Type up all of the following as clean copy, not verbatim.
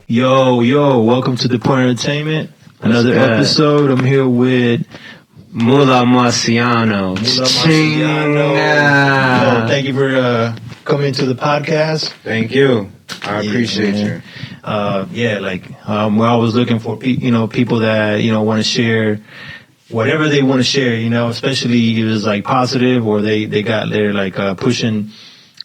Yo, welcome to Theportentertainment. Another episode. I'm here with Mulah Marciano. Yo, thank you for coming to the podcast. Thank you. I appreciate you. We're always looking for people that want to share whatever they want to share. Especially if it's like positive or they're pushing.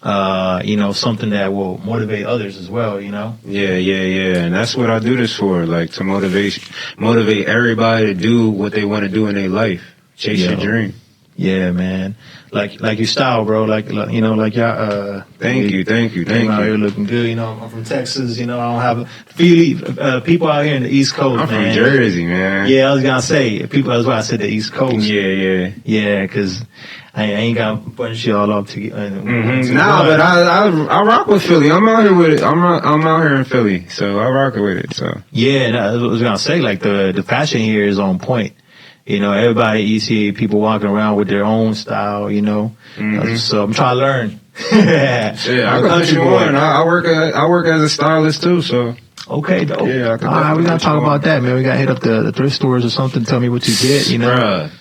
Something that will motivate others as well, Yeah. And that's what I do this for, like to motivate everybody to do what they want to do in their life. Chase your dream. Yeah, man. Like your style, bro. Like y'all. Thank you. Out here looking good. I'm from Texas. I don't have people out here in the East Coast. I'm from Jersey, man. Yeah, I was gonna say people. That's why I said the East Coast. Yeah. Because I ain't got a bunch of y'all up to get. But I rock with Philly. I'm out here with it. I'm out here in Philly, so I rock with it. So I was gonna say like the fashion here is on point. Everybody you see people walking around with their own style. So I'm trying to learn. I'm a country boy. I work as a stylist too. So okay, dope. Yeah, we gotta talk about that, man. We gotta hit up the thrift stores or something. Tell me what you get. Bruh.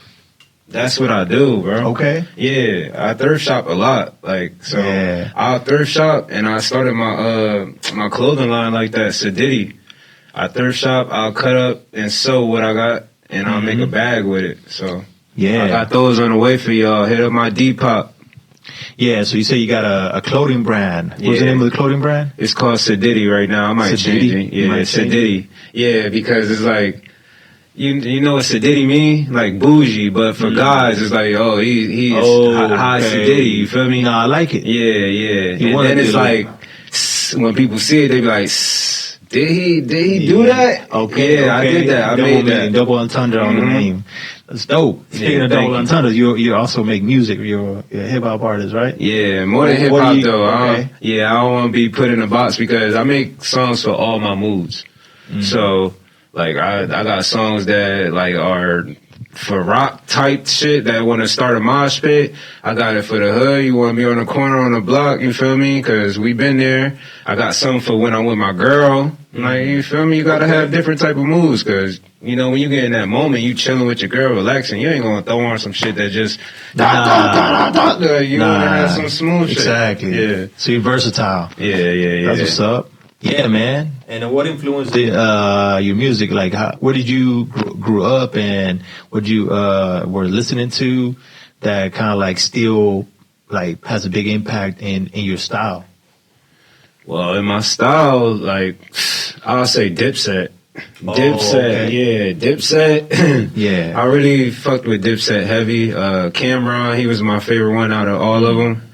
That's what I do, bro. Okay. Yeah, I thrift shop a lot. I'll thrift shop, and I started my clothing line like that. Sadiddy. I thrift shop. I'll cut up and sew what I got, and I'll make a bag with it. So I got those on the way for y'all. Hit up my Depop. Yeah. So you say you got a clothing brand. What's the name of the clothing brand? It's called Sadiddy right now. I might change it. Yeah, Sadiddy. Yeah, because it's like. You know what Sadiddy mean? Like bougie, but for guys, it's like, he's high Sadiddy, you feel me? No, I like it. Yeah. And then it's like, when people see it, they be like, did he do that? Okay. I did that. I made that. Double entendre on the name. That's dope. Speaking of double entendre, you also make music. You're a hip-hop artist, right? Yeah, more than hip-hop, though. Okay. I don't want to be put in a box because I make songs for all my moods. So... Like I got songs that like are for rock type shit that want to start a mosh pit. I got it for the hood. You want to be on the corner on the block, you feel me? Cause we been there. I got something for when I'm with my girl. Like, you feel me? You gotta have different type of moves. Cause when you get in that moment, you chilling with your girl, relaxing. You ain't gonna throw on some shit that just you wanna have some smooth shit. Exactly. Yeah. So you're versatile. Yeah. That's what's up. Yeah, man. And what influenced your music? Like, where did you grew up, and what you were listening to that kind of like still like has a big impact in your style? Well, in my style, like I'll say Dipset. Dipset. Yeah. I really fucked with Dipset heavy. Cameron, he was my favorite one out of all of them.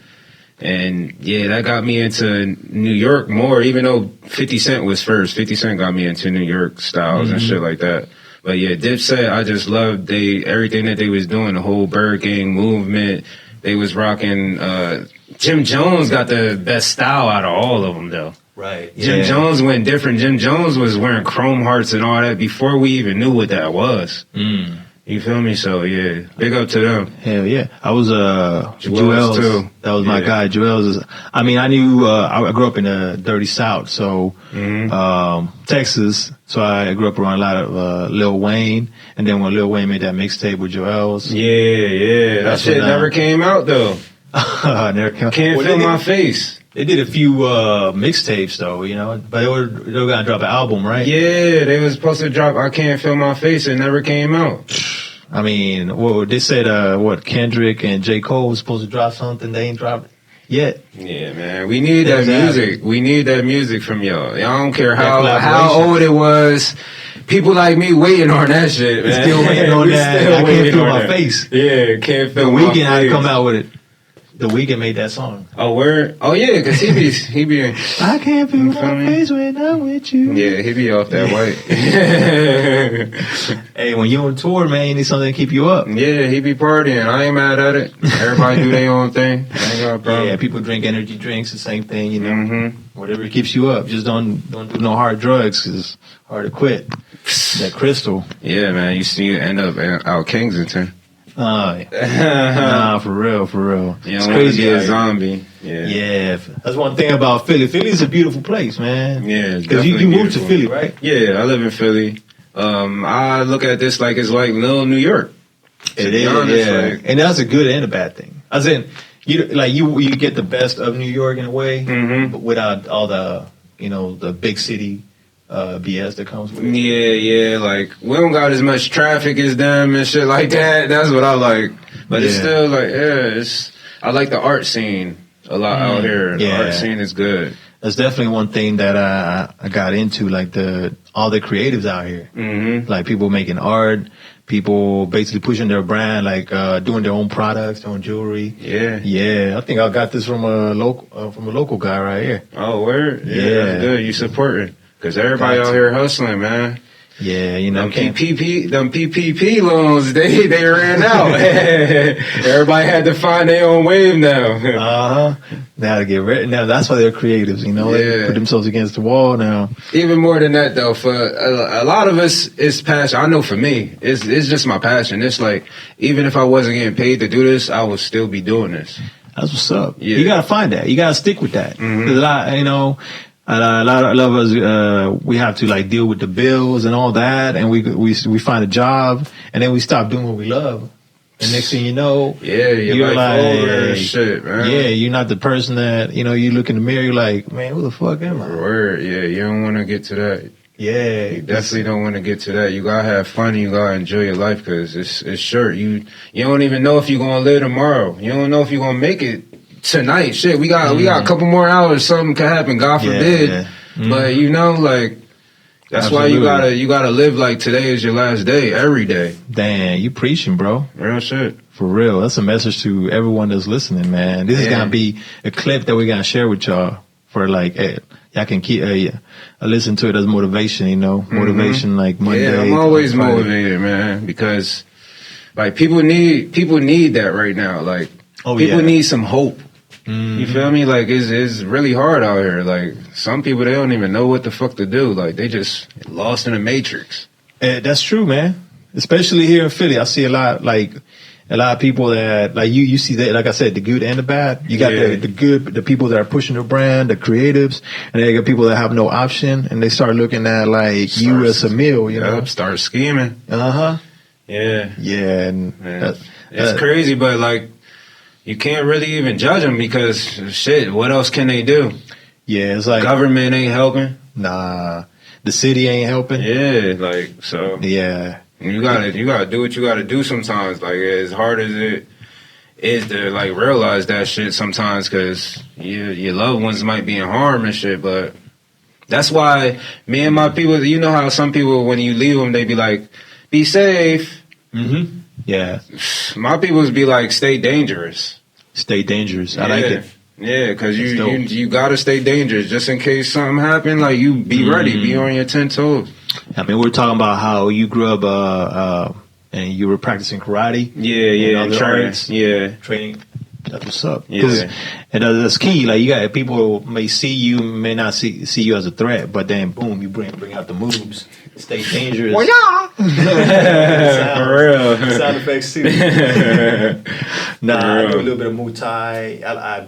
And that got me into New York more, even though 50 Cent was first. 50 Cent got me into New York styles and shit like that. But Dipset, I just loved everything that they was doing, the whole Bird Gang movement. They was rocking, Jim Jones got the best style out of all of them though. Right. Jim Jones went different. Jim Jones was wearing chrome hearts and all that before we even knew what that was. You feel me? So big up to them. Hell yeah! I was Joel's too. That was my guy. Joel's. I knew. I grew up in the dirty South, so Texas. So I grew up around a lot of Lil Wayne, and then when Lil Wayne made that mixtape with Joel's. Yeah. That shit never came out though. Never came. Can't feel my face. They did a few mixtapes though, but they were gonna drop an album, right? Yeah, they was supposed to drop I Can't Feel My Face. It never came out. They said Kendrick and J. Cole was supposed to drop something. They ain't dropped it yet. Yeah, man. We need that music. We need that music from y'all. Y'all don't care how old it was. People like me waiting on that shit, man. Still waiting on that. I Can't Feel My Face. Yeah, Can't Feel My Face. The Weeknd had to come out with it. The Weeknd made that song. Oh, word? Oh, yeah, because he be I can't feel my face when I'm with you. Yeah, he be off that white. Hey, when you on tour, man, you need something to keep you up. Yeah, he be partying. I ain't mad at it. Everybody do their own thing. I ain't got a problem. Yeah, people drink energy drinks, the same thing, Whatever keeps you up. Just don't do no hard drugs, because it's hard to quit. That crystal. Yeah, man, you end up out Kensington. Nah, for real, for real. You It's don't want to be a out here. zombie. Yeah. Yeah, that's one thing about Philly. Philly's a beautiful place, man. Yeah, because you moved to Philly, right? Yeah, I live in Philly. I look at this like it's like little New York. It is, honest, yeah. like, And that's a good and a bad thing. As in, you get the best of New York in a way, but without all the the big city BS that comes with it. Yeah, like we don't got as much traffic as them and shit like that. That's what I like. But it's still like, I like the art scene a lot out here. The art scene is good. That's definitely one thing that I got into, like all the creatives out here, like people making art, people basically pushing their brand, like doing their own products, their own jewelry. Yeah. I think I got this from a local guy right here. Oh, word? Yeah, that's good. You supporting? Because everybody out here hustling, man. Yeah, them PPP loans, they ran out. Everybody had to find their own wave now. They had to get ready. Now that's why they're creatives, They put themselves against the wall now. Even more than that, though, for a lot of us, it's passion. I know for me, it's just my passion. It's like, even if I wasn't getting paid to do this, I would still be doing this. That's what's up. Yeah. You gotta find that. You gotta stick with that. 'Cause a lot of us, we have to like deal with the bills and all that, and we find a job, and then we stop doing what we love. And next thing you know, you're like over shit, man. Yeah, you're not the person that you look in the mirror, you're like, man, who the fuck am I? Word, yeah, you don't want to get to that. Yeah, you definitely don't want to get to that. You gotta have fun. You gotta enjoy your life because it's short. You don't even know if you're gonna live tomorrow. You don't know if you're gonna make it tonight. Shit, we got a couple more hours. Something could happen. God forbid. Yeah. But like that's Absolutely. why you gotta live like today is your last day. Every day. Damn, you preaching, bro. Real shit. For real. That's a message to everyone that's listening, man. This is gonna be a clip that we're gonna share with y'all for like, y'all can keep listen to it as motivation. Motivation like Monday. Yeah, I'm always motivated, man, because like people need that right now. Like people need some hope. You feel me? Like it's really hard out here. Like some people, they don't even know what the fuck to do. Like they just lost in the matrix. That's true, man. Especially here in Philly, I see a lot of people that like you see that, like I said, the good and the bad. You got the good, the people that are pushing their brand, the creatives, and then you got people that have no option, and they start looking at like you as a meal, start scheming. Yeah, and it's crazy, but like. You can't really even judge them because shit. What else can they do? Yeah, it's like government ain't helping. Nah, the city ain't helping. Yeah, like so. Yeah, you gotta do what you gotta do sometimes. Like as hard as it is to like realize that shit sometimes, because your loved ones might be in harm and shit. But that's why me and my people. You know how some people when you leave them, they be like, "Be safe." Yeah. My people's be like, stay dangerous. Stay dangerous. I like it. Yeah, because you gotta stay dangerous just in case something happen. Like you be ready, be on your 10 toes. I mean, we're talking about how you grew up and you were practicing karate. Training. That's what's up. Yeah. And that's key. Like you got people may see you, may not see you as a threat, but then boom, you bring out the moves. Stay dangerous. Well, yeah. For real. Sound effects too. I do a little bit of Muay Thai. I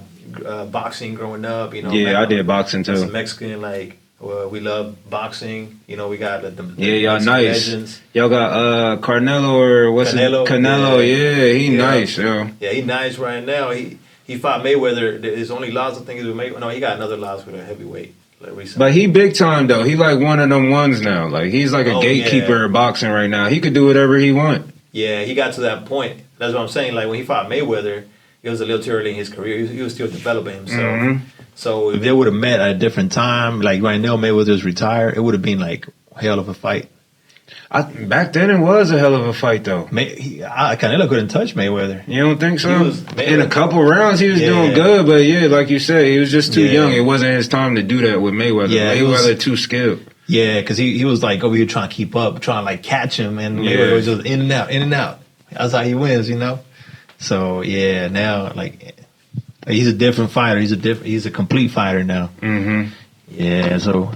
boxing growing up. I did boxing too. As a Mexican, we love boxing. We got the y'all nice. Legends. Y'all got Canelo or what's Canelo? Yeah, he nice. Yeah, he nice right now. He fought Mayweather. His only loss I think is with Mayweather. No, he got another loss with a heavyweight. But he big time though. He like one of them ones now. Like he's like a gatekeeper of boxing right now. He could do whatever he want. Yeah, he got to that point. That's what I'm saying. Like when he fought Mayweather, it was a little too early in his career. He was still developing himself. So if they would have met at a different time, like right now Mayweather's retired, it would have been like hell of a fight. Back then it was a hell of a fight though. Canelo couldn't touch Mayweather. You don't think so? In a couple rounds he was doing good, but like you said, he was just too young. It wasn't his time to do that with Mayweather. Mayweather too skilled. Yeah, because he was like over here trying to keep up, trying to like catch him, and Mayweather was just in and out. That's how he wins, So now like he's a different fighter. He's a complete fighter now. Yeah, so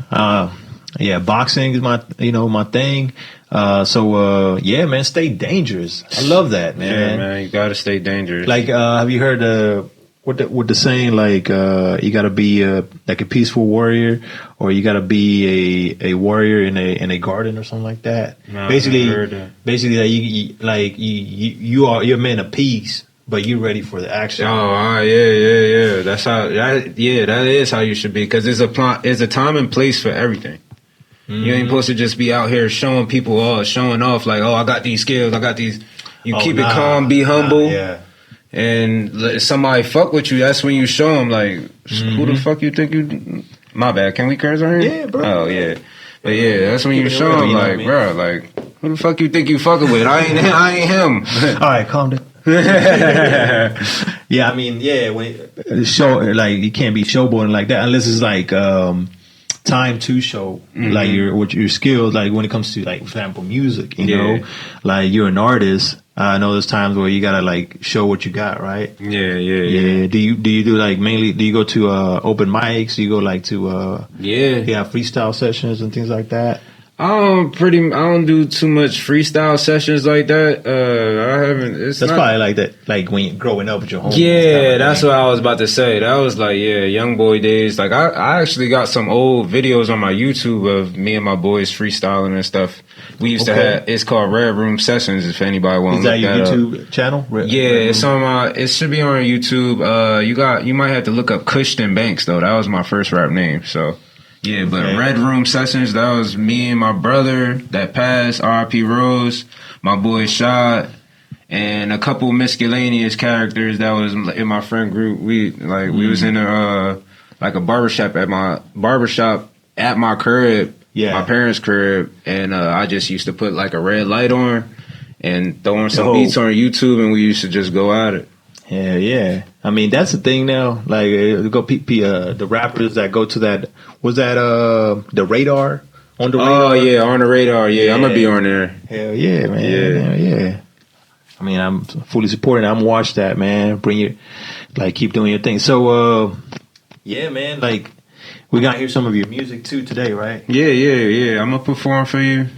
Yeah, boxing is my thing. Yeah, man, stay dangerous. I love that, man. Yeah, man, you gotta stay dangerous. Like, have you heard what the saying, like, you gotta be like a peaceful warrior, or you gotta be a warrior in a garden or something like that. No, basically, I heard that. Like you're a man of peace, but you're ready for the action. Oh, yeah. That's how. That is how you should be. Because there's a time and place for everything. Mm-hmm. You ain't supposed to just be out here showing people, showing off like, oh, I got these skills, I got these. You keep it calm, be humble. Yeah. And let somebody fuck with you, that's when you show them, like, who the fuck you think you... My bad, can we curse on here? Yeah, bro. Oh, yeah. But yeah, that's when you show them, like, bro, like, who the fuck you think you fucking with? I ain't him. All right, calm down. Yeah, I mean, yeah, when show, like, you can't be showboating like that unless it's like time to show like your skills, like when it comes to, like, for example, music, you know, like you're an artist. I know there's times where you gotta, like, show what you got, right? Yeah. Do you do like mainly? Do you go to open mics? Do you go like to freestyle sessions and things like that? I don't do too much freestyle sessions like that. I haven't. That's probably like that. Like when you're growing up with your homies. Yeah, that's what I was about to say. That was like, young boy days. Like I actually got some old videos on my YouTube of me and my boys freestyling and stuff. We used to have. It's called Red Room Sessions. If anybody wants to look that up. Is that your YouTube channel? It's on my. It should be on YouTube. You might have to look up Cushton Banks though. That was my first rap name. So. Yeah, but Red Room Sessions, that was me and my brother that passed, R.I.P. Rose, my boy Shad, and a couple miscellaneous characters that was in my friend group. We was in a barbershop at my crib, my parents' crib, and I just used to put like a red light on and throw on some beats on YouTube, and we used to just go at it. Yeah, yeah. I mean, that's the thing now. Like, the rappers that go to that, was that the Radar? On the Radar? Oh, yeah, on the Radar. Yeah, I'm going to be on there. Hell yeah, man. Yeah. Hell yeah. I mean, I'm fully supporting. I'm going to watch that, man. Keep doing your thing. So, yeah, man, like, we got to hear some of your music, too, today, right? Yeah. I'm going to perform for you.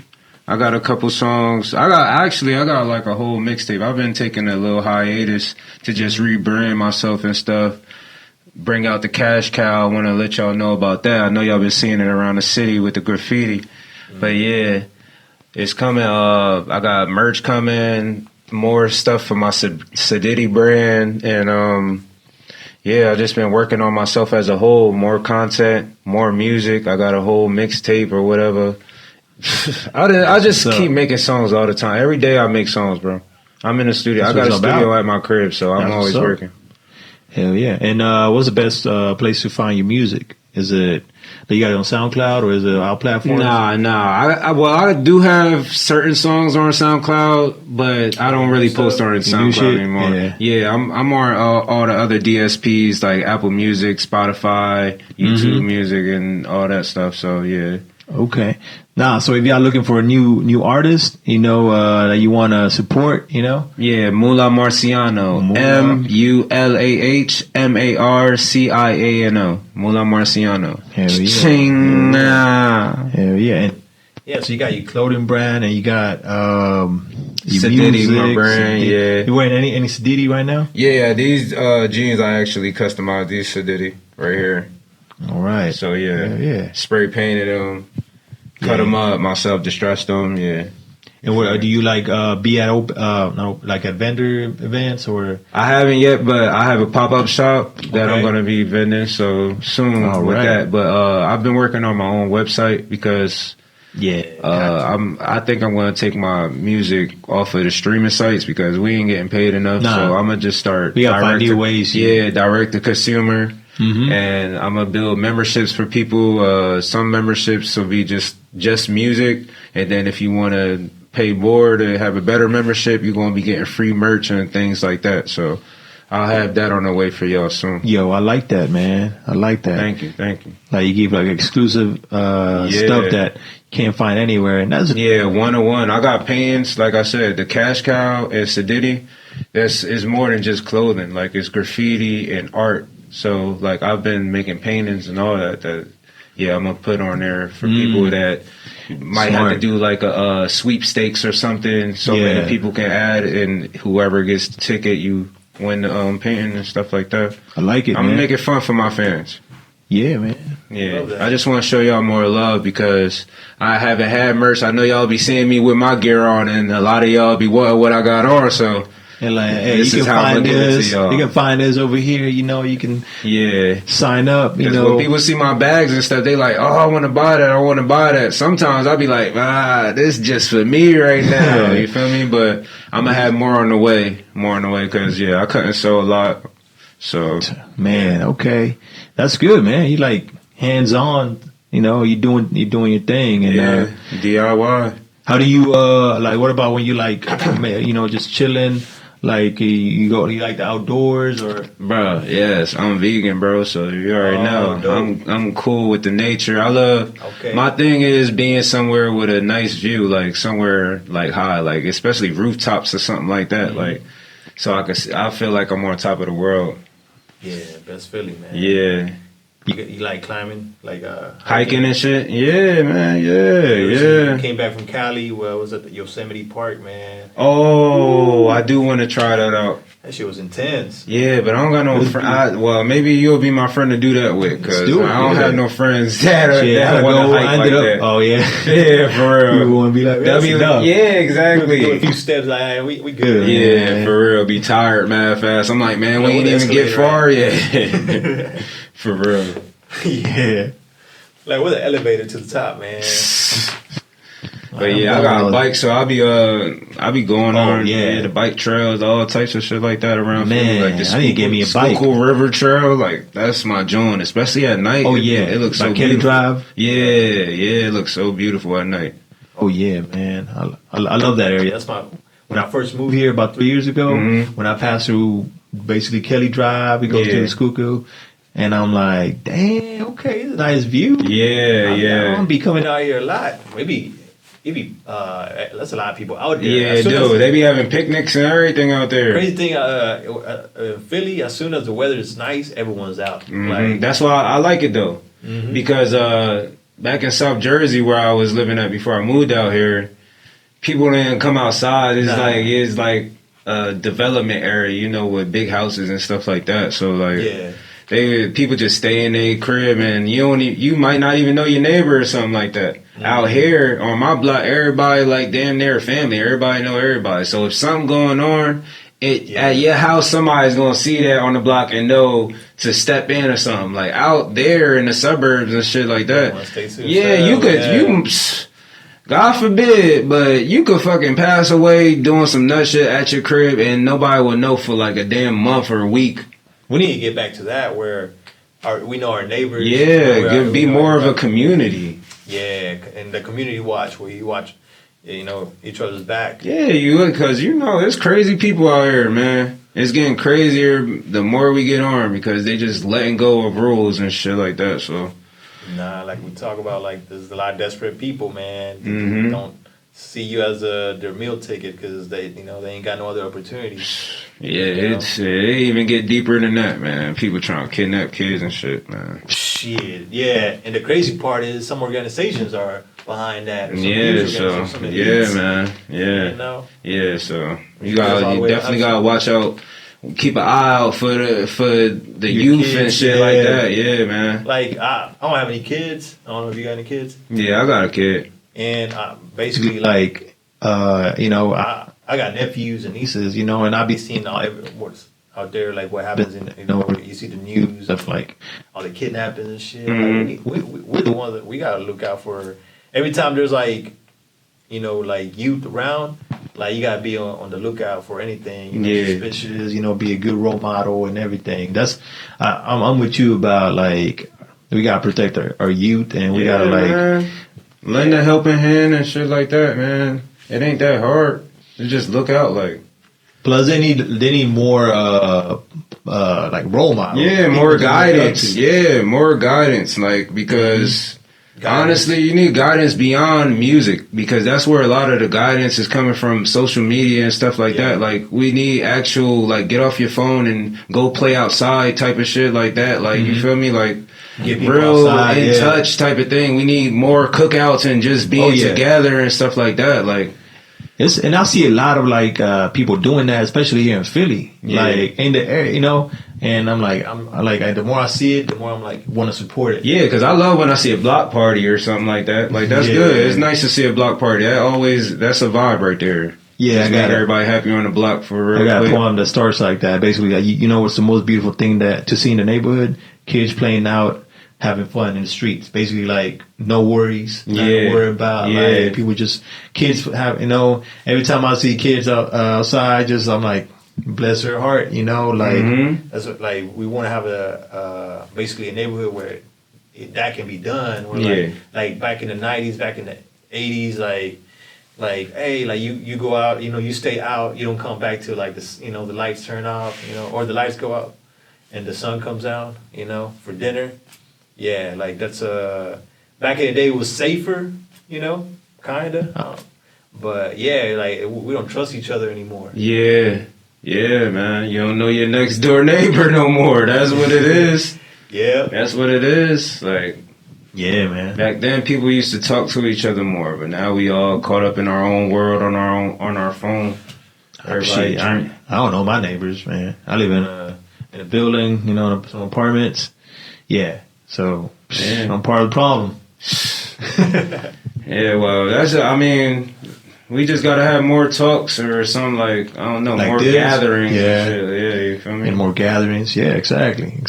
I got a couple songs. I got like a whole mixtape. I've been taking a little hiatus to just rebrand myself and stuff. Bring out the cash cow. I want to let y'all know about that. I know y'all been seeing it around the city with the graffiti. But yeah, it's coming. I got merch coming, more stuff for my Sadiddy brand. And I just been working on myself as a whole. More content, more music. I got a whole mixtape or whatever. I just keep making songs all the time. Every day I make songs, bro. I'm in the studio. I got a studio at my crib, so I'm always working. Hell yeah. And what's the best place to find your music? Is it that you got it on SoundCloud, or is it our platform? Nah. I do have certain songs on SoundCloud, but I don't really post on SoundCloud anymore. Yeah, I'm on all the other DSPs like Apple Music, Spotify, YouTube Music, and all that stuff. So yeah. Okay. So if y'all looking for a new artist, that you want to support, Yeah, Mulah Marciano. Mulahmarciano. Mulah Marciano. Hell yeah. Hell yeah. And so you got your clothing brand, and you got your Sadiddy, my brand, You wearing any Sadiddy right now? Yeah, these jeans I actually customized, these Sadiddy right here. All right. So yeah. Spray painted them, cut them up, myself distressed them. Yeah. And what do you be at at vendor events or? I haven't yet, but I have a pop-up shop that I'm gonna be vending so soon that. But I've been working on my own website because I think I'm gonna take my music off of the streaming sites because we ain't getting paid enough. So I'm gonna just start. We gotta find new ways. Yeah, direct to consumer. And I'm gonna build memberships for people. Some memberships will be just music, and then if you want to pay more to have a better membership, you're gonna be getting free merch and things like that. So I'll have that on the way for y'all soon. Yo, I like that, man. I like that. Thank you. Like you give exclusive stuff that you can't find anywhere, and that's 101. I got paintings, like I said, the Cash Cow and Sadiddy. It's more than just clothing. Like it's graffiti and art. So, I've been making paintings and all that yeah, I'm gonna put on there for people that might have to do like a sweepstakes or something, so many people can add, and whoever gets the ticket, you win the painting and stuff like that. I like it. I'm gonna make it fun for my fans. Yeah, man. Yeah, I just want to show y'all more love because I haven't had merch. I know y'all be seeing me with my gear on, and a lot of y'all be wanting what I got on. So, and like, hey, you can find this. You can find this over here. You know, you can sign up. You know, when people see my bags and stuff, they like, oh, I want to buy that. I want to buy that. Sometimes I'll be like, this is just for me right now. You feel me? But I'm gonna have more on the way. Because I couldn't sew a lot. So, man, okay, that's good, man. You like hands on. You know, you're doing your thing. And, DIY. How do you like? What about when you like, you know, just chilling? Like you like the outdoors or? Bro, yes, I'm vegan, bro. So you already know. Dope. I'm cool with the nature. I love. Okay. My thing is being somewhere with a nice view, like somewhere like high, like especially rooftops or something like that. Mm-hmm. Like, so I feel like I'm on top of the world. Yeah, best feeling, man. Yeah. You like climbing, like hiking and shit? Yeah, man. Yeah. You came back from Cali. Well, was at the Yosemite Park, man. Oh, I do want to try that out. That shit was intense. Yeah, but I don't got no friend. Well, maybe you'll be my friend to do that with, because I don't have no friends that want to hike like that. Oh yeah, yeah, for real. You want to be like, yeah, exactly. Do a few steps, like we good. Yeah, man. For real. Be tired, mad fast. I'm like, man, we ain't even get far yet. For real. Yeah. Like with an elevator to the top, man. But yeah, I got a bike, so I'll be going on the bike trails, all types of shit like that around. Man, like I need to get me a bike. Schuylkill River Trail, like that's my joint, especially at night. Oh yeah, it looks so like beautiful. Kelly Drive. Yeah, it looks so beautiful at night. Oh yeah, man, I love that area. That's when I first moved here about 3 years ago. Mm-hmm. When I passed through basically Kelly Drive, we go to the Schuylkill. And I'm like, damn, okay, it's a nice view. Yeah. I'm gonna be coming out here a lot. Maybe that's a lot of people out there. Yeah, dude, they be having picnics and everything out there. Crazy thing, Philly, as soon as the weather is nice, everyone's out. Mm-hmm. Like, that's why I like it though, because back in South Jersey where I was living at before I moved out here, people didn't come outside. It's like a development area, you know, with big houses and stuff like that. So like, people just stay in their crib, and you might not even know your neighbor or something like that. Mm-hmm. Out here on my block, everybody like damn near family. Everybody know everybody. So if something going on at your house, somebody's gonna see that on the block and know to step in or something. Like out there in the suburbs and shit like that. You could. God forbid, but you could fucking pass away doing some nut shit at your crib and nobody will know for like a damn month or a week. We need to get back to that where we know our neighbors. Yeah, be more of a community. Yeah, and the community watch where you watch, you know, each other's back. Yeah, because you know, there's crazy people out here, man. It's getting crazier the more we get on because they just letting go of rules and shit like that. So, like we talk about, like there's a lot of desperate people, man. Mm-hmm. Don't see you as their meal ticket because they ain't got no other opportunities. Yeah, it even get deeper than that, man. People trying to kidnap kids and shit, man. Shit, yeah. And the crazy part is some organizations are behind that. Man. Yeah, so you definitely gotta watch out. Keep an eye out for the youth kids, and shit like that. Yeah, man. Like I don't have any kids. I don't know if you got any kids. Yeah, I got a kid. And basically, like, I got nephews and nieces, you know, and I be seeing what's out there, like what happens in, you know, you see the news of like all the kidnappings and shit. Mm-hmm. Like, we're the ones that we gotta look out for. Every time there's like, you know, like youth around, like you gotta be on the lookout for anything. You know, suspicious. You know, be a good role model and everything. That's I'm with you about like we gotta protect our youth and we gotta like lend a helping hand and shit like that, man. It ain't that hard. You just look out, like. Plus, they need more like role models. Yeah, more guidance. Yeah, more guidance. Like because Honestly, you need guidance beyond music, because that's where a lot of the guidance is coming from, social media and stuff like that. Like, we need actual, like, get off your phone and go play outside type of shit like that. Like, you feel me? Like, Get real outside, in touch type of thing. We need more cookouts and just being together and stuff like that. Like, and I see a lot of like people doing that, especially here in Philly, like in the area, you know. And I'm like, the more I see it, the more I'm like want to support it. Yeah, because I love when I see a block party or something like that. Like, that's good. It's nice to see a block party. That's a vibe right there. Yeah, just got everybody happy on the block for real. I got a poem that starts like that. Basically, like, you know what's the most beautiful thing to see in the neighborhood? Kids playing out, having fun in the streets. Basically, like, no worries, nothing to worry about. Like, people kids have, you know, every time I see kids outside, I'm like, bless her heart, you know, like, that's what, like, we want to have basically a neighborhood where that can be done. Where like back in the 90s, back in the 80s, like, hey, like you go out, you know, you stay out, you don't come back till like this, you know, the lights turn off, you know, or the lights go out and the sun comes out, you know, for dinner. Yeah, like that's back in the day it was safer, you know, kinda. But yeah, like we don't trust each other anymore. Yeah, man. You don't know your next door neighbor no more. That's what it is. That's what it is. Like, yeah, man. Back then, people used to talk to each other more, but now we all caught up in our own world on our phone. Everybody, I don't know my neighbors, man. I live in a building, you know, some apartments. Yeah, so I'm part of the problem. Yeah, well, I mean, we just gotta have more talks or something, like, I don't know, like more this? Gatherings. Yeah, you feel me? And more gatherings. Yeah, exactly.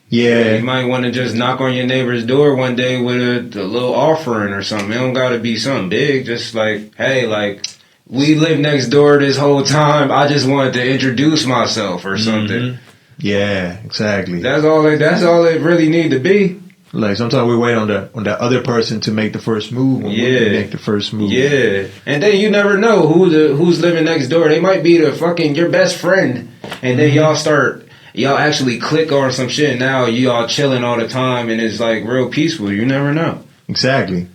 Yeah, you might want to just knock on your neighbor's door one day with a little offering or something. It don't gotta be something big. Just like, hey, like, we live next door this whole time. I just wanted to introduce myself or something. Yeah, exactly. That's all it really need to be. Like, sometimes we wait on the other person to make the first move. When we make the first move. Yeah, and then you never know who's living next door. They might be your best friend, and then y'all actually click on some shit. And now y'all chilling all the time, and it's like real peaceful. You never know. Exactly.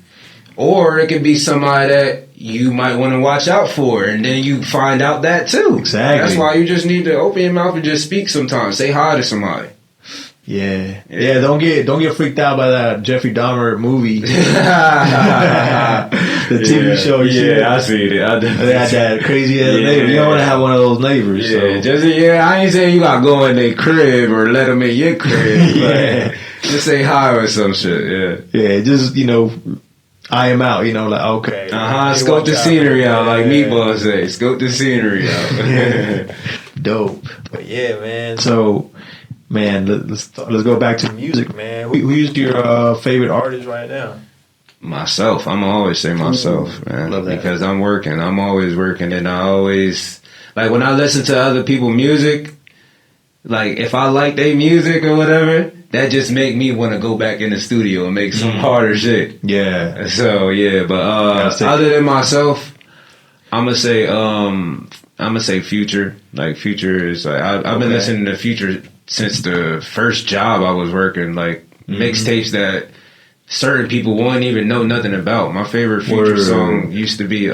Or it could be somebody that you might want to watch out for, and then you find out that too. Exactly. That's why you just need to open your mouth and just speak sometimes. Say hi to somebody. Yeah. Don't get freaked out by that Jeffrey Dahmer movie. The TV show. I see it. They had that crazy ass neighbor. You don't want to have one of those neighbors. I ain't saying you gotta go in their crib or let them in your crib. Just say hi or some shit. Yeah. Just, you know, eye him out. You know, like, okay. Scope the scenery out, like Meatball say. Scope the scenery out. Dope. But yeah, man. So, man, let's go back to music, man. Who's your favorite artist right now? Myself. I'm always say myself, man. Love that. Because I'm working. I'm always working, and I always, like, when I listen to other people's music, like, if I like their music or whatever, that just make me want to go back in the studio and make some harder shit. Yeah. So yeah, but other than myself, I'm gonna say Future. Like, Future is like, I've been listening to Future since the first job I was working, like mixtapes that certain people won't even know nothing about. My favorite Future song used to be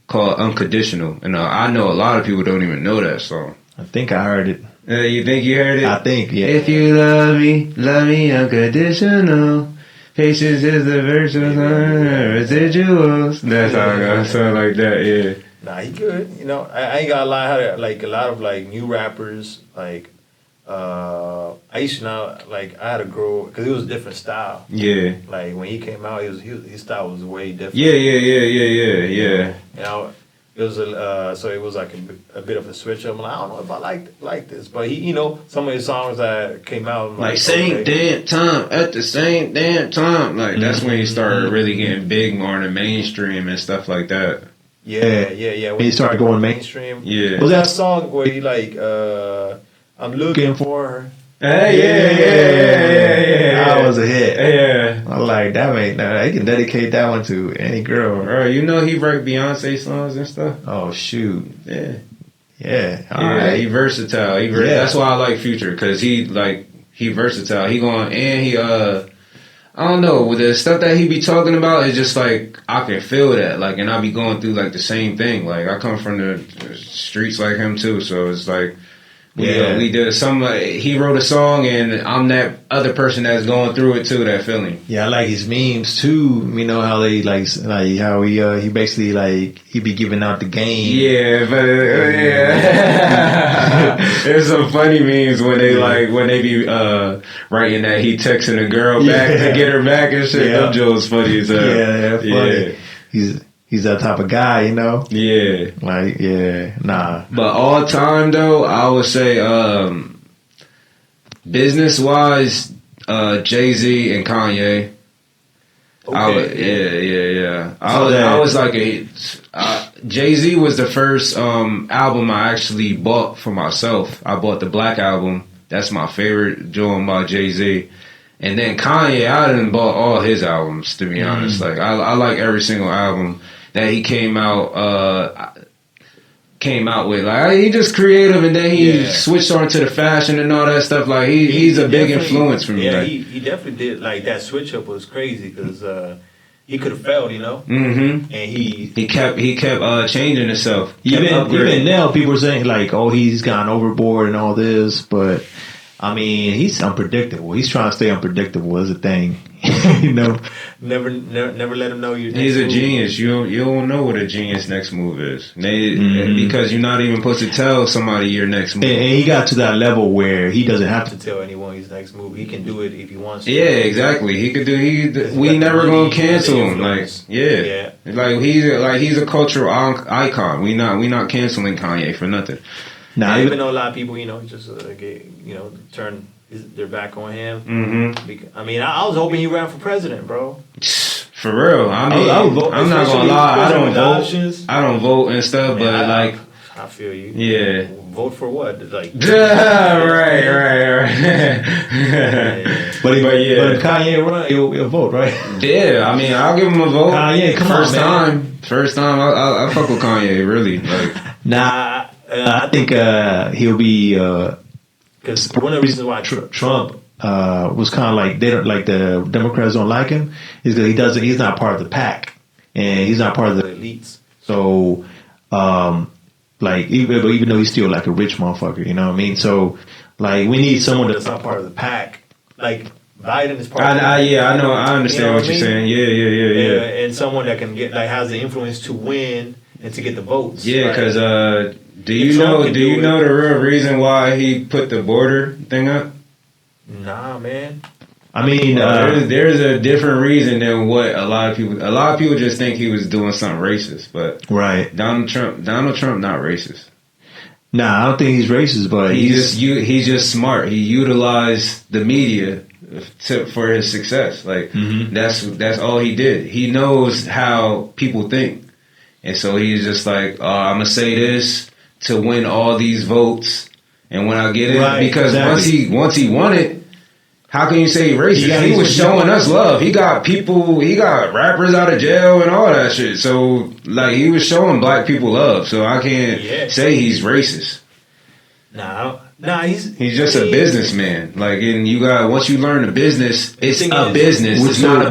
called Unconditional, and I know a lot of people don't even know that song. I think I heard it. You think you heard it? I think, yeah. If you love me unconditional. Patience is the virtue of residuals. That's how I got something like that, yeah. Nah, he good. You know, I ain't gonna lie. Like, a lot of like new rappers, like, I used to know, like, I had to grow, because it was a different style. Yeah. Like, when he came out, his style was way different. Yeah. You know, it was so it was like a bit of a switch up. I'm like, I don't know if I like this, but he, you know, some of his songs that came out, like same damn time at the same damn time. Like, that's when he started really getting big more in the mainstream and stuff like that. Yeah. When he started going mainstream. Yeah. Was that song where he like, I'm looking for her? Yeah. That was a hit. Yeah. I like that. He can dedicate that one to any girl. Bro, you know he write Beyonce songs and stuff. Oh shoot. Yeah. All right. He versatile. That's why I like Future, because he versatile. He going, and he I don't know, with the stuff that he be talking about, it's just like I can feel that, like, and I be going through like the same thing. Like I come from the streets like him too, so it's like we did some. He wrote a song, and I'm that other person that's going through it too. That feeling. Yeah, I like his memes too. You know how they like how he basically like he be giving out the game. Yeah, but there's some funny memes when they when they be writing that he texting a girl back to get her back and shit. Them jokes funny as hell. Yeah, funny. Yeah. He's that type of guy, you know? Yeah. Like, yeah, nah. But all time, though, I would say business-wise, Jay-Z and Kanye. Okay. Yeah. I was like Jay-Z was the first album I actually bought for myself. I bought the Black Album. That's my favorite joint by Jay-Z. And then Kanye, I didn't bought all his albums, to be honest. Like, I like every single album that he came out with. Like, he just creative, and then he switched on to the fashion and all that stuff. Like, he's a big influence for me. Yeah, like. he definitely did. Like, that switch up was crazy because he could have failed, you know. Mm-hmm. And he kept changing himself. Even now, people are saying like, "Oh, he's gone overboard and all this," but I mean, he's unpredictable. He's trying to stay unpredictable as a thing, you know. Never let him know you're. He's a genius. You don't know what a genius next move is. Because you're not even supposed to tell somebody your next move. And he got to that level where he doesn't have to tell anyone his next move. He can do it if he wants to. Yeah, exactly. He could do. We never gonna cancel him. Like, like he's a cultural icon. We not canceling Kanye for nothing. Now, even though a lot of people, just turn their back on him. Mm-hmm. I mean, I was hoping he ran for president, bro. For real. I mean, I'm not gonna lie. I don't vote. I don't vote and stuff, but I feel you. Yeah. Vote for what? Like. right. But if Kanye run, he'll vote, right? Yeah. I mean, I'll give him a vote. Kanye, First time, I fuck with Kanye. Really. Like. Nah. I think he'll be because one of the reasons why Trump was kind of like they don't like the Democrats don't like him is because he's not part of the pack and he's not part of the elites. So like even though he's still like a rich motherfucker, you know what I mean? So like we need someone that's not part of the pack. Like Biden is part of the pack. Yeah, I know. I understand what you're saying. Yeah. And someone that can get has the influence to win and to get the votes. Yeah, because Do you know the real reason why he put the border thing up? Nah, man. I mean, there's a different reason than what a lot of people just think he was doing something racist, but right. Donald Trump not racist. Nah, I don't think he's racist, but he's just smart. He utilized the media for his success. Like that's all he did. He knows how people think, and so he's just like, I'm gonna say this to win all these votes, and when I get it, because once he won it, how can you say racist? He was showing us love. He got rappers out of jail and all that shit. So like he was showing black people love. So I can't say he's racist. Nah, he's just a businessman. Like, and once you learn the business, it's a business. It's not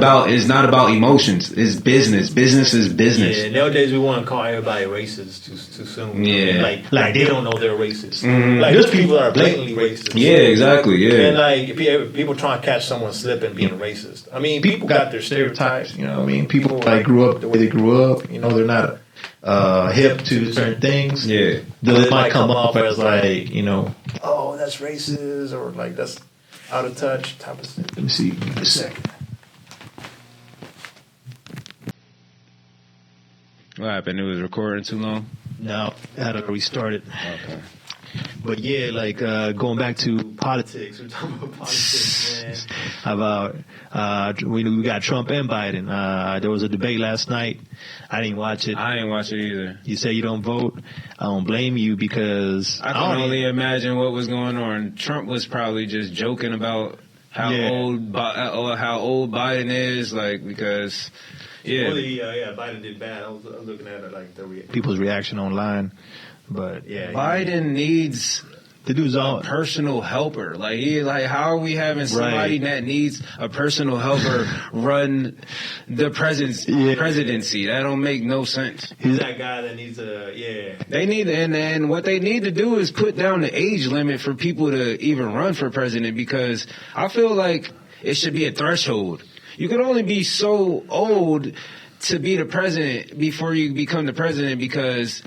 about emotions. It's business. Business is business. Yeah, nowadays we want to call everybody racist too soon. Yeah, like they don't know they're racist. Like there's people that are blatantly racist. Yeah, exactly. Yeah, and like people trying to catch someone slipping being racist. I mean, people got their stereotypes. You know what I mean? People like grew up the way they grew up. You know, they're not hip to certain things. Yeah, they might come off as like, oh, that's racist, or like that's out of touch type of thing. Let me see. Give me a second. What happened? It was recording too long? No, I had to restart it. Okay. But yeah, like going back to politics, we're talking about politics, man. About we got Trump and Biden. There was a debate last night. I didn't watch it. I didn't watch it either. You say you don't vote. I don't blame you because I can only imagine what was going on. Trump was probably just joking about how old Biden is, like because Biden did bad. I was looking at it like people's reaction online. But yeah, Biden needs The dude's a personal helper. Like how are we having somebody that needs a personal helper run the presidency? That don't make no sense. He's that guy that needs They need, and what they need to do is put down the age limit for people to even run for president, because I feel like it should be a threshold. You can only be so old to be the president before you become the president, because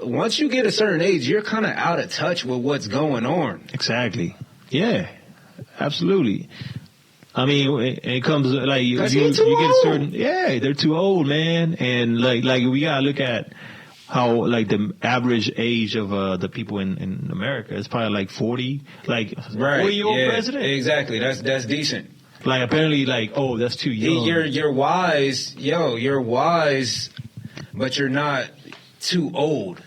once you get a certain age, you're kind of out of touch with what's going on. Exactly. Yeah, absolutely. I mean, it comes like you get a certain. Yeah, they're too old, man. And like we gotta look at how like the average age of the people in America is probably like 40, like 40-year-old president. Exactly. That's decent. Like apparently, like, oh, that's too young. You're wise, you're wise, but you're not too old,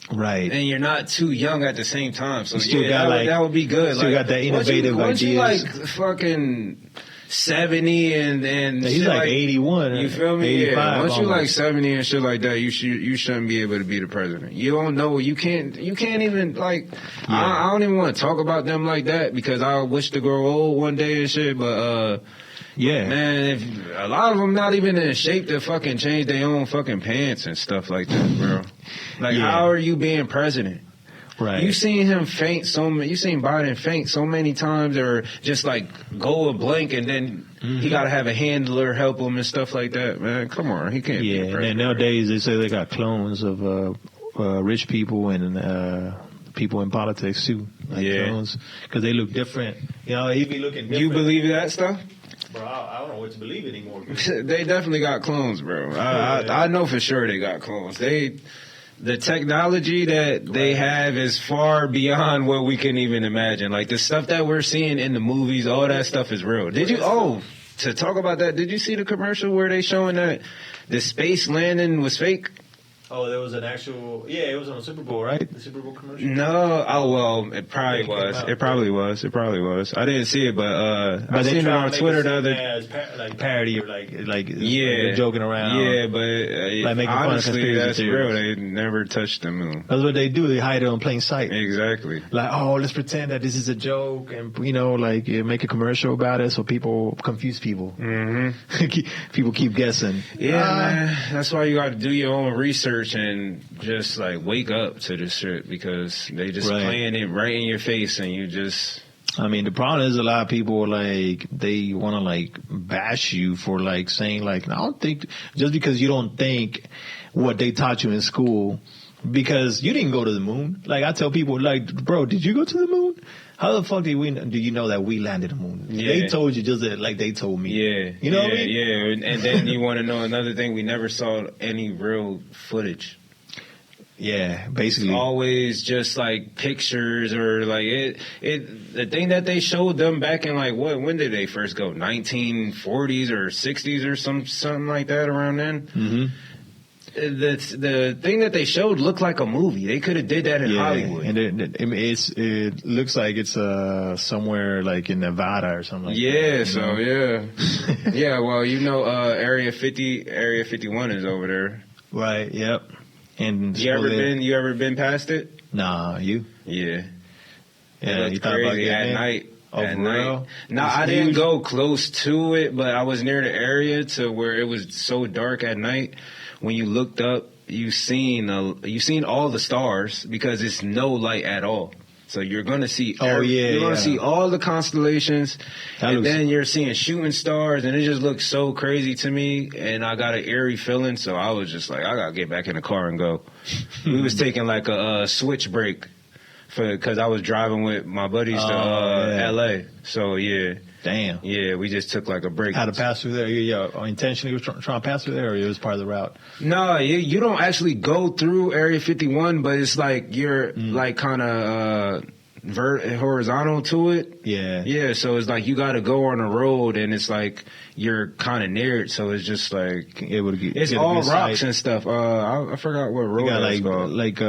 right? And you're not too young at the same time. So that would be good. Still got that innovative once ideas. Once you like fucking 70 and he's like 81. You feel me? 85. Yeah. Once you almost. like 70 and shit like that, you shouldn't be able to be the president. You don't know. You can't even like. Yeah. I don't even want to talk about them like that, because I wish to grow old one day and shit. But yeah, man, if a lot of them not even in shape to fucking change their own fucking pants and stuff like that, bro. Like, how are you being president? Right. You seen him faint you seen Biden faint so many times, or just like go a blank, and then he got to have a handler help him and stuff like that. Man, come on, he can't. Yeah, and nowadays they say they got clones of rich people and people in politics too. Like clones, because they look different. You know, he be looking different. You believe that stuff? Bro, I don't know what to believe anymore. They definitely got clones, bro. I know for sure they got clones. The technology that they have is far beyond what we can even imagine. Like the stuff that we're seeing in the movies, all that stuff is real. To talk about that, did you see the commercial where they showing that the space landing was fake? Oh, there was an actual. Yeah, it was on the Super Bowl, right? The Super Bowl commercial. No, well, it probably was. It probably was. I didn't see it, but I seen it on Twitter the other. Like parody or like they're joking around. Yeah, but like making honestly, fun of that's real. They never touched the moon. That's what they do. They hide it in plain sight. Exactly. Like, oh, let's pretend that this is a joke, and like make a commercial about it, so people confuse people. Mm-hmm. People keep guessing. Yeah, man. That's why you got to do your own research and just like wake up to this shit, because they just playing it right in your face, and you just. I mean, the problem is a lot of people like they want to like bash you for like saying like, I don't think just because you don't think what they taught you in school, because you didn't go to the moon. Like I tell people like, bro, did you go to the moon? How the fuck do you know that we landed the moon? Yeah. They told you just like they told me. Yeah. You know what I mean? Yeah. And then you want to know another thing, we never saw any real footage. Yeah, basically. It's always just like pictures, or like the thing that they showed them back in like when did they first go? 1940s or 60s or something like that around then. Mm-hmm. The thing that they showed looked like a movie. They could have did that in Hollywood. And it looks like it's somewhere like in Nevada or something like that. Yeah. Well, Area 51 is over there. Right. Yep. And you ever been past it? Nah, you? Yeah. Yeah, you thought about at night. Oh, at for night. Real? No, I didn't go close to it, but I was near the area to where it was so dark at night. When you looked up, you seen all the stars, because it's no light at all. So you're gonna see. You're gonna see all the constellations, and then you're seeing shooting stars, and it just looks so crazy to me. And I got an eerie feeling, so I was just like, I gotta get back in the car and go. We was taking like a switch break because I was driving with my buddies to L.A. So yeah. Damn. Yeah, we just took like a break. How to pass through there? You intentionally was trying to pass through there, or it was part of the route? No, you don't actually go through Area 51, but it's like you're like kind of horizontal to it. Yeah. Yeah, so it's like you got to go on a road, and it's like you're kind of near it, so it's just like it's all rocks and stuff. I forgot what road that's called. Like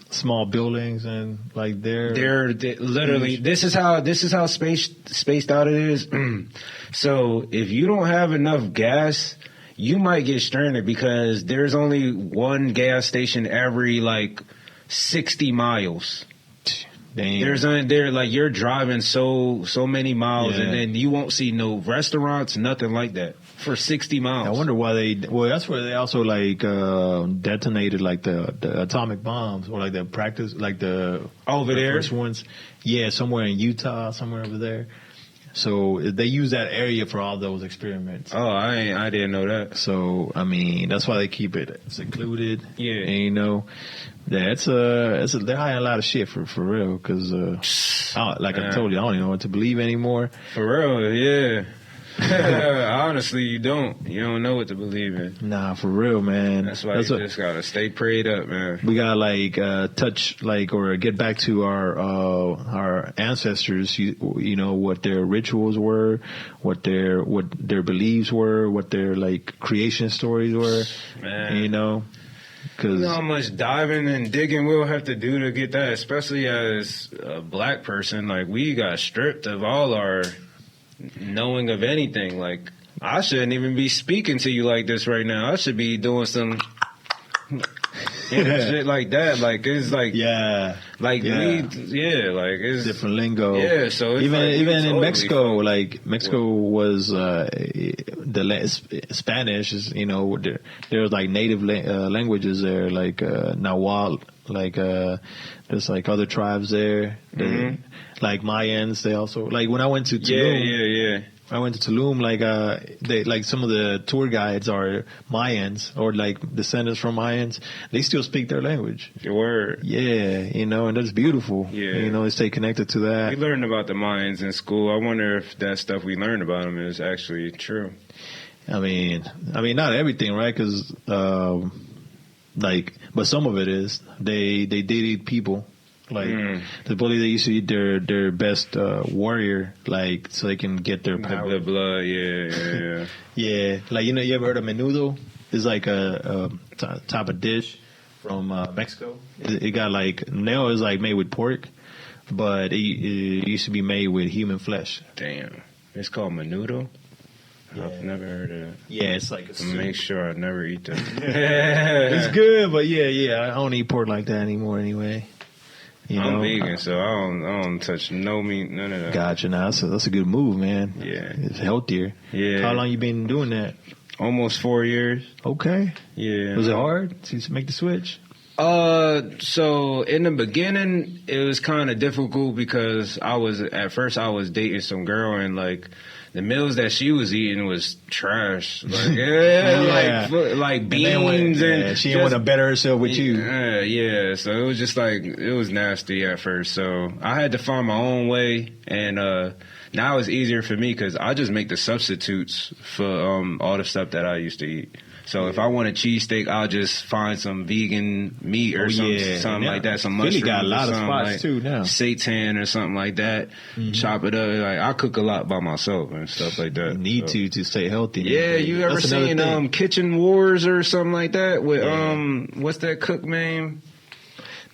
small buildings and like they're literally this is how spaced out it is. So if you don't have enough gas, you might get stranded, because there's only one gas station every like 60 miles. There like you're driving so many miles, and then you won't see no restaurants, nothing like that for 60 miles. I wonder why that's where they also like detonated like the atomic bombs, or like the practice, like the first ones. Yeah, somewhere in Utah, somewhere over there. So they use that area for all those experiments. Oh, I didn't know that. So I mean, that's why they keep it secluded. Yeah, and, you know, they're hiding a lot of shit for real. Because I told you, I don't even know what to believe anymore. For real, yeah. Honestly, you don't know what to believe in. Nah, for real, man. That's why you just gotta stay prayed up, man. We gotta like touch like or get back to our ancestors. You know what their rituals were, what their beliefs were, what their like creation stories were. Man, you know. You know how much diving and digging we'll have to do to get that, especially as a black person. Like, we got stripped of all our knowing of anything. Like, I shouldn't even be speaking to you like this right now. I should be doing some shit like that. Like, it's like like it's different lingo. Yeah, so it's even in totally Mexico, like Mexico was Spanish is, you know, there's like native languages there, like Nahuatl, like there's like other tribes there. Like Mayans, they also like when I went to Tulum. I went to Tulum. Like they like some of the tour guides are Mayans or like descendants from Mayans. They still speak their language. Your word. Yeah, you know, and that's beautiful. Yeah, you know, they stay connected to that. We learned about the Mayans in school. I wonder if that stuff we learned about them is actually true. I mean, not everything, right? Because but some of it is. They did eat people. Like the bully, they used to eat their best warrior, like so they can get their power. The blood, yeah. Yeah, like you ever heard of menudo? It's like a type of dish from Mexico. It got like now it's like made with pork, but it used to be made with human flesh. Damn, it's called menudo. Yeah. I've never heard of it. Yeah, it's like make sure I never eat that. It's good, but yeah, I don't eat pork like that anymore anyway. I'm vegan, so I don't touch no meat, none of that. Gotcha. Now that's a good move, man. Yeah, it's healthier. Yeah. How long you been doing that? Almost 4 years. Okay. Yeah. Was it hard to make the switch? So in the beginning, it was kind of difficult because at first I was dating some girl, and like the meals that she was eating was trash. Like like beans, and she didn't want to better herself with you. Yeah. So it was just like it was nasty at first. So I had to find my own way, and now it's easier for me because I just make the substitutes for all the stuff that I used to eat. So if I want a cheesesteak, I'll just find some vegan meat or something like that. Some mushrooms. Philly got a lot of spots like too now. Seitan or something like that. Chop it up. Like, I cook a lot by myself and stuff like that. You need to stay healthy. Yeah, you ever seen Kitchen Wars or something like that with what's that cook name?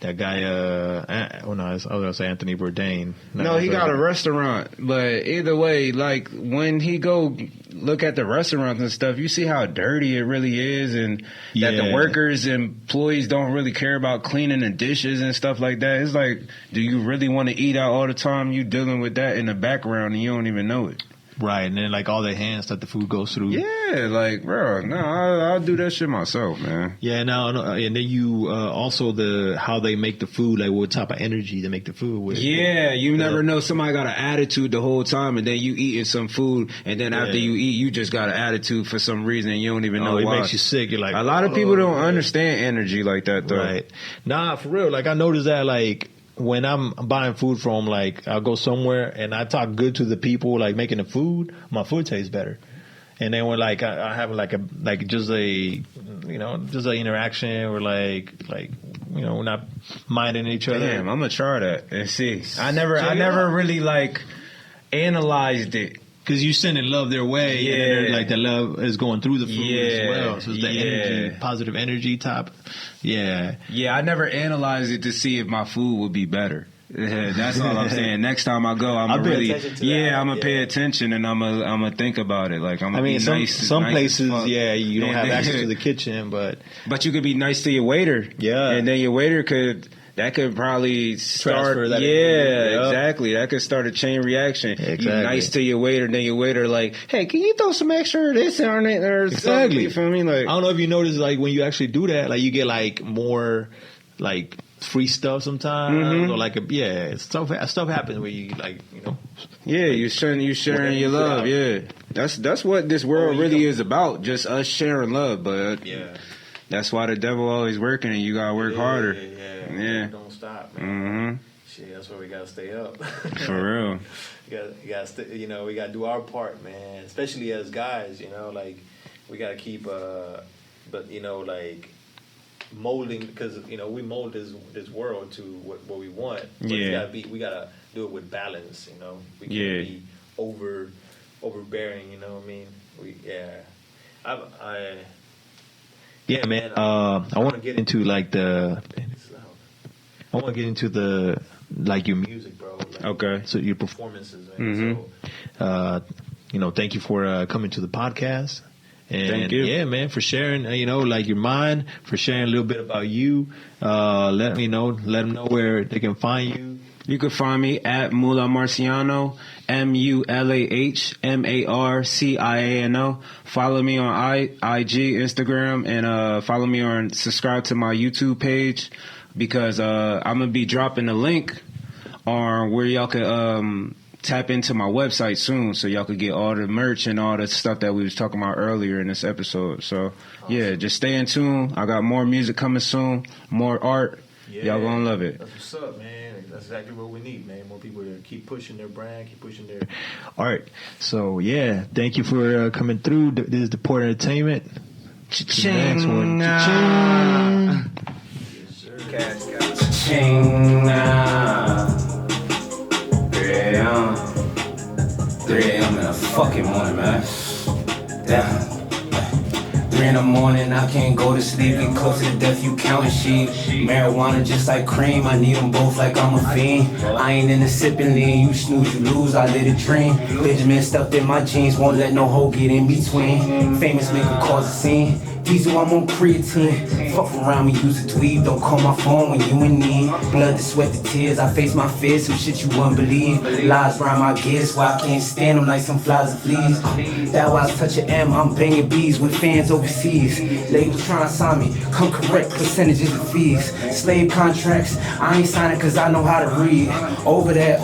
That guy, I was gonna say Anthony Bourdain. No, he got a restaurant, but either way, like when he go look at the restaurants and stuff, you see how dirty it really is, and that the workers and employees don't really care about cleaning the dishes and stuff like that. It's like, do you really want to eat out all the time? You dealing with that in the background and you don't even know it. Right, and then like all the hands that the food goes through. Yeah, like bro, no, I'll do that shit myself, man. Yeah, no, and then you also how they make the food, like what type of energy they make the food with. Yeah, you never know. Somebody got an attitude the whole time, and then you eating some food, and then after you eat, you just got an attitude for some reason, and you don't even know why. It makes you sick. You're like, a lot of people don't understand energy like that, though. Right? Nah, for real. Like I noticed that, like. When I'm buying food from, like, I'll go somewhere and I talk good to the people, like, making the food, my food tastes better. And then when, like, I have, just an interaction or, like, we're not minding each other. Damn, I'm going to try that and see. I never really, like, analyzed it. Because you send in love their way, and like the love is going through the food as well. So it's the energy, positive energy type. Yeah. Yeah, I never analyzed it to see if my food would be better. That's all I'm saying. Next time I go, I'm gonna pay attention, and I'm gonna think about it. Like I'm gonna be nice. Some places, you don't have access to the kitchen, but you could be nice to your waiter. Yeah, and then your waiter could that could probably start. Transfer that exactly. That could start a chain reaction. Exactly. You nice to your waiter, then your waiter like, hey, can you throw some extra of this on it or something? You feel me? Like, I don't know if you notice, like when you actually do that, like you get like more like free stuff sometimes, or like stuff happens where you like, you know. Yeah, you sharing your love. Yeah, that's what this world really is about. Just us sharing love, but that's why the devil always working, and you gotta work harder. Yeah. Don't stop, man. Mm-hmm. Shit, that's why we gotta stay up. For real. You gotta you know, we gotta do our part, man. Especially as guys, you know, like we gotta keep, but you know, like molding, because you know we mold this world to what we want. But we gotta do it with balance. You know, we can't be overbearing. You know what I mean? Man. I want to get into like like your music, bro. Like, okay. So your performances, man. Mm-hmm. So, you know, thank you for coming to the podcast. And thank you. Yeah, man, for sharing, you know, like your mind, for sharing a little bit about you. Let them know where they can find you. You can find me at Mulah Marciano, MULAHMARCIANO. Follow me on IG, Instagram, and follow me on, subscribe to my YouTube page, because I'm going to be dropping a link on where y'all can tap into my website soon, so y'all could get all the merch and all the stuff that we was talking about earlier in this episode. So, yeah, just stay in tune. I got more music coming soon, more art. Yeah, y'all gonna love it. That's what's up, man. That's exactly what we need, man. More people to keep pushing their brand, keep pushing their art. So, yeah, thank you for coming through. This is Theport Entertainment. Cha-ching. Next one. Cha-ching. Yes, sir. Cha-ching. 3 a.m. in the fucking morning, man. Damn. 3 in the morning, I can't go to sleep. Get close to death, you counting sheep. Marijuana just like cream, I need them both like I'm a fiend. I ain't into sipping lean, you snooze, you lose, I live a dream. Benjamin stuffed in my jeans, won't let no hoe get in between. Famous make a cause a scene. Diesel, I'm on creatine. Fuck around me, use a dweeb. Don't call my phone when you in need. Blood to sweat to tears, I face my fears. Some shit you wouldn't believe. Lies round my gears, why I can't stand them like some flies and fleas. That why I touch an M, I'm banging bees with fans overseas. Labels trying to sign me, come correct percentages of fees. Slave contracts, I ain't signing cause I know how to read. Over that,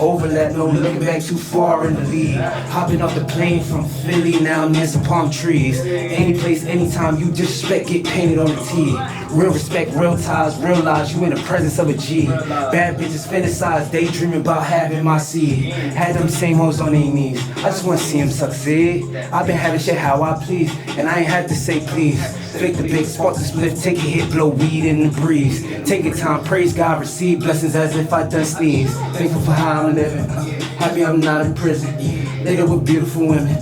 no looking back too far in the lead. Hopping off the plane from Philly, now I'm near some palm trees. Any place, anytime, you disrespect, get painted on the T. Real respect, real ties, real lies, you in the presence of a G. Bad bitches fantasize, daydreaming about having my seed. Had them same hoes on their knees, I just wanna see them succeed. I've been having shit how I please, and I ain't had to say please. Flick the big spark the split, take a hit, blow weed in the breeze. Take your time, praise God, receive blessings as if I done sneeze. Thankful for how I'm living, happy I'm not in prison. Later with beautiful women,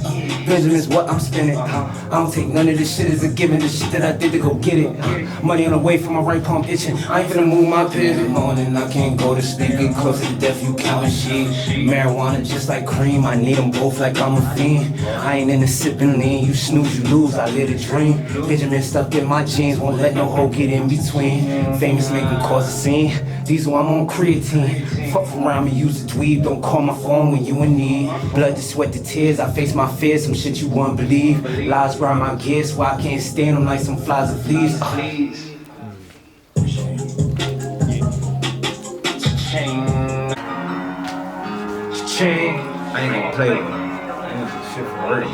Benjamin's what I'm spending. I don't take none of this shit as a given. The shit that I did to go get it. Money on the way from my right palm itching. I ain't finna move my pivot. In the morning, I can't go to sleep. Get close to death, you counting sheep. Marijuana just like cream. I need them both like I'm a fiend. I ain't into sipping lean. You snooze, you lose. I live a dream. Benjamin stuck in my jeans. Won't let no hoe get in between. Famous make them cause a scene. Diesel, I'm on creatine. Fuck around me, use a dweeb. Don't call my phone when you in need. Blood to sweat to tears. I face my fears. Some shit you wouldn't believe. Lies grind my gears, why I can't stand them like some flies and fleas. Chain. I ain't gonna play with it. Shit for real.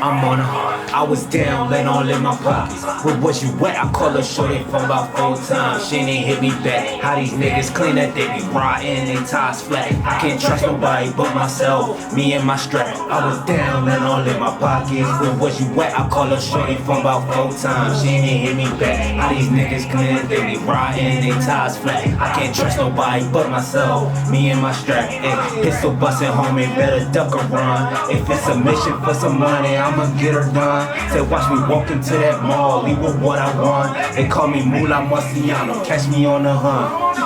I'm on her. I was down, laying all in my pockets. Where was you at? I call her shorty from about 4 times. She ain't hit me back. How these niggas clean that they be rotten, they ties flat. I can't trust nobody but myself, me and my strap. I was down, laying all in my pockets. Where was you at? I call her shorty from about 4 times. She ain't hit me back. How these niggas clean that they be rotten, they ties flat. I can't trust nobody but myself, me and my strap. Ay, pistol bustin', homie, better duck or run. If it's a mission for some money, I'ma get her done. Said watch me walk into that mall, leave with what I want. They call me Mulah Marciano, catch me on the hunt.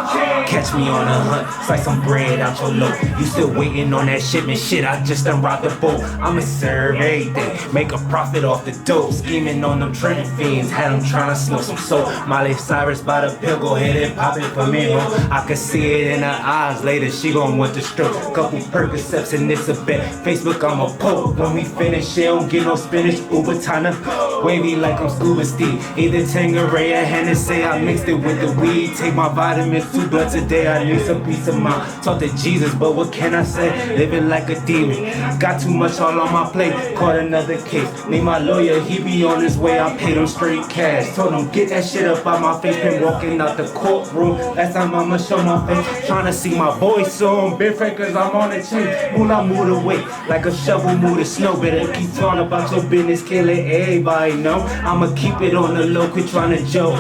Catch me on a hunt, slice some bread out your loaf. You still waiting on that shipment? Shit, I just done robbed the boat. I'ma serve everything, make a profit off the dope. Scheming on them Trenton fiends, had them trying to smoke some soap. Miley Cyrus by the pill, go ahead and pop it for me, bro. I can see it in her eyes, later she gon' want the stroke. Couple Percocets and it's a bet. Facebook, I'm a pope. When we finish, she don't get no spinach. Uber time to wavy like I'm Scuba Steve. Either Tangeray or Hennessy, I mixed it with the weed. Take my vitamins, 2 blunts a day, I need some peace of mind. Talk to Jesus, but what can I say? Living like a demon. Got too much all on my plate, caught another case. Need my lawyer, he be on his way, I paid him straight cash. Told him, get that shit up out my face, been walking out the courtroom. Last time I'ma show my face, trying to see my boy soon. Been frank cause I'm on the chain. Mulah move the weight, like a shovel move the snow. Better keep talking about your business, can't let everybody know. I'ma keep it on the low, quit trying to joke.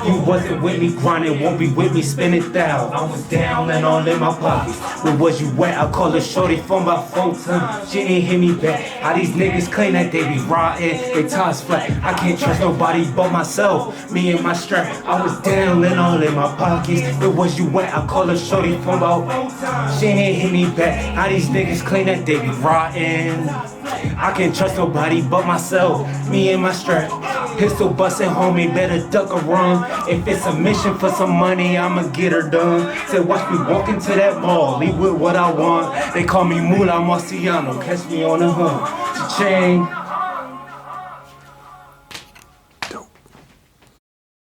You wasn't with me grinding, won't be with me spinning thou. I was down and all in my pockets. Where was you at? I called a shorty phone about 4 times. She ain't hit me back. How these niggas claim that they be rotten, they toss flat. I can't trust nobody but myself. Me and my strap. I was down and all in my pockets. Where was you at? I called a shorty phone about 4 times. She ain't hit me back. How these niggas claim that they be rotten. I can't trust nobody but myself. Me and my strap. Pistol bustin', homie, better duck or run. If it's a mission for some money, I'ma get her done. Said watch me walk into that mall, leave with what I want. They call me Mulah Marciano, catch me on the hunt. Cha-ching.